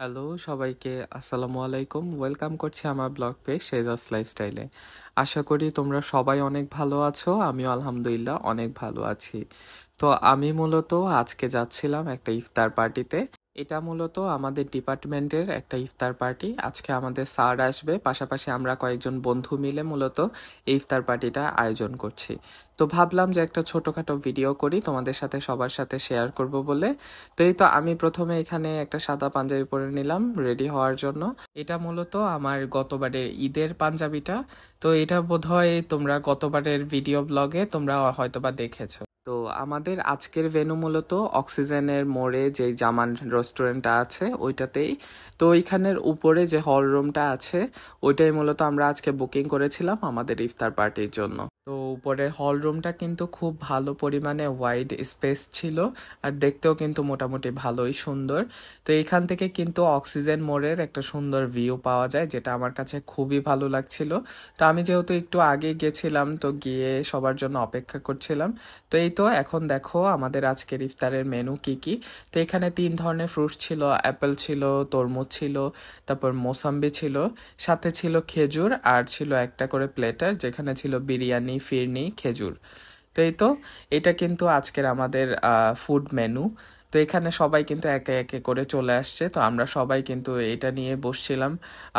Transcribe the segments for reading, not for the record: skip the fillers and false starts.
Hello সবাইকে আসসালামু আলাইকুম। ওয়েলকাম করছি আমার ব্লগ পেজ শেজাস লাইফস্টাইলে। আশা করি তোমরা সবাই অনেক ভালো আছো, আমিও আলহামদুলিল্লাহ অনেক ভালো আছি। তো আমি মূলত আজকে যাচ্ছিলাম একটা ইফতার পার্টিতে। এটা মূলত আমাদের ডিপার্টমেন্টের একটা ইফতার পার্টি। আজকে আমাদের স্যার আসবে, পাশাপাশি আমরা কয়েকজন বন্ধু মিলে মূলত এই ইফতার পার্টিটা আয়োজন করছি। তো ভাবলাম যে একটা ছোটোখাটো ভিডিও করি তোমাদের সাথে, সবার সাথে শেয়ার করব বলে। তো এই তো আমি প্রথমে এখানে একটা সাদা পাঞ্জাবি পরে নিলাম রেডি হওয়ার জন্য। এটা মূলত আমার গতবারের ঈদের পাঞ্জাবিটা। তো এটা বোধহয় তোমরা গতবারের ভিডিও ব্লগে তোমরা হয়তোবা দেখেছো। তো আমাদের আজকের ভেন্যু মূলত অক্সিজেনের মোড়ে যে জামান রেস্টুরেন্টটা আছে ওইটাতেই। তো ওইখানের উপরে যে হল রুমটা আছে ওইটাই মূলত আমরা আজকে বুকিং করেছিলাম আমাদের ইফতার পার্টির জন্য। তো উপরে হল রুমটা কিন্তু খুব ভালো পরিমাণে ওয়াইড স্পেস ছিল, আর দেখতেও কিন্তু মোটামুটি ভালোই সুন্দর। তো এইখান থেকে কিন্তু অক্সিজেন মোড়ের একটা সুন্দর ভিউ পাওয়া যায়, যেটা আমার কাছে খুবই ভালো লাগছিল। তো আমি যেহেতু একটু আগে গেছিলাম, তো গিয়ে সবার জন্য অপেক্ষা করছিলাম। তো এই তো এখন দেখো আমাদের আজকের ইফতারের মেনু কি কি। তো এখানে 3 ধরনের ফ্রুটস ছিল, অ্যাপেল ছিল, তরমুজ ছিল, তারপর মোসাম্বি ছিল, সাথে ছিল খেজুর, আর ছিল একটা করে প্লেটার যেখানে ছিল বিরিয়ানি, ফিরনি, খেজুর। তো এই তো এটা কিন্তু আজকের আমাদের ফুড মেনু। তো এখানে সবাই কিন্তু একে একে করে চলে আসছে, তো আমরা সবাই কিন্তু এটা নিয়ে বসছিলাম।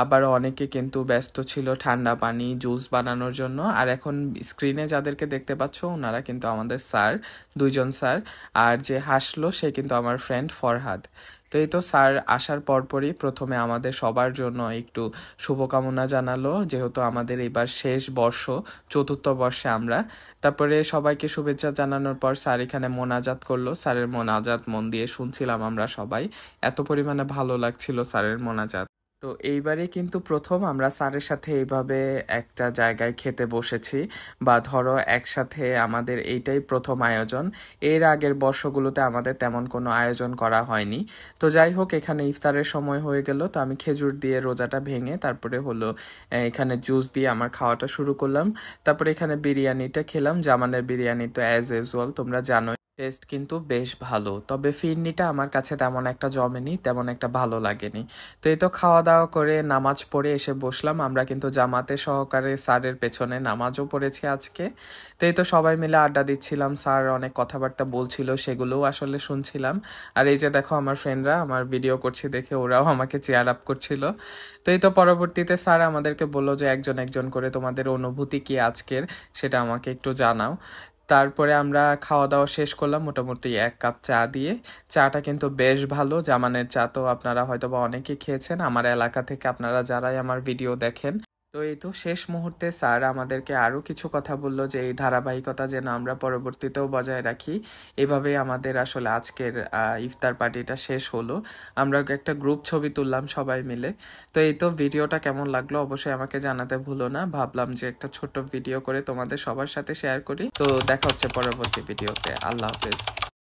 আবার অনেকে কিন্তু ব্যস্ত ছিল ঠান্ডা পানি জুস বানানোর জন্য। আর এখন স্ক্রিনে যাদেরকে দেখতে পাচ্ছ ওনারা কিন্তু আমাদের স্যার, 2জন স্যার। আর যে হাসলো সে কিন্তু আমার ফ্রেন্ড ফরহাদ। তো এই তো স্যার আসার পরপরই প্রথমে আমাদের সবার জন্য একটু শুভকামনা জানালো, যেহেতু আমাদের এবার শেষ বর্ষ, চতুর্থ বর্ষে আমরা। তারপরে সবাইকে শুভেচ্ছা জানানোর পর স্যার এখানে মোনাজাত করলো। স্যারের মোনাজাত মন দিয়ে শুনছিলাম আমরা সবাই, এত পরিমাণে ভালো লাগছিল স্যারের মোনাজাত। তো এইবারে কিন্তু প্রথম আমরা স্যারের সাথে এইভাবে একটা জায়গায় খেতে বসেছি, বা ধরো একসাথে আমাদের এইটাই প্রথম আয়োজন। এর আগের বর্ষগুলোতে আমাদের তেমন কোনো আয়োজন করা হয়নি। তো যাই হোক, এখানে ইফতারের সময় হয়ে গেল, তো আমি খেজুর দিয়ে রোজাটা ভেঙে তারপরে হলো এখানে জুস দিয়ে আমার খাওয়াটা শুরু করলাম। তারপরে এখানে বিরিয়ানিটা খেলাম, জামানের বিরিয়ানি তো অ্যাজ ইউজুয়াল তোমরা জানোই টেস্ট কিন্তু বেশ ভালো, তবে ফিরনিটা আমার কাছে তেমন একটা জমেনি, তেমন একটা ভালো লাগেনি। তো এই তো খাওয়া দাওয়া করে নামাজ পড়ে এসে বসলাম। আমরা কিন্তু জামাতে সহকারে স্যারের পেছনে নামাজও পড়েছি আজকে। তো এই তো সবাই মিলে আড্ডা দিচ্ছিলাম, স্যার অনেক কথাবার্তা বলছিল, সেগুলোও আসলে শুনছিলাম। আর এই যে দেখো আমার ফ্রেন্ডরা আমার ভিডিও করছি দেখে ওরাও আমাকে চেয়ার আপ করছিল। তো এই তো পরবর্তীতে স্যার আমাদেরকে বললো যে একজন একজন করে তোমাদের অনুভূতি কি আজকের সেটা আমাকে একটু জানাও। তারপরে আমরা খাওয়া দাওয়া শেষ করলাম মোটামুটি 1 কাপ চা দিয়ে। চাটা কিন্তু বেশ ভালো, জামানের চা তো আপনারা হয়তো বা অনেকে খেয়েছেন আমার এলাকা থেকে, আপনারা যারাই আমার ভিডিও দেখেন। তো এই তো শেষ মুহূর্তে স্যার আমাদেরকে আরও কিছু কথা বললো যে এই ধারাবাহিকতা যেন আমরা পরবর্তীতেও বজায় রাখি। এভাবেই আমাদের আসলে আজকের ইফতার পার্টিটা শেষ হলো। আমরা একটা গ্রুপ ছবি তুললাম সবাই মিলে। তো এই তো ভিডিওটা কেমন লাগলো অবশ্যই আমাকে জানাতে ভুলো না। ভাবলাম যে একটা ছোট্ট ভিডিও করে তোমাদের সবার সাথে শেয়ার করি। তো দেখা হচ্ছে পরবর্তী ভিডিওতে। আল্লাহ হাফেজ।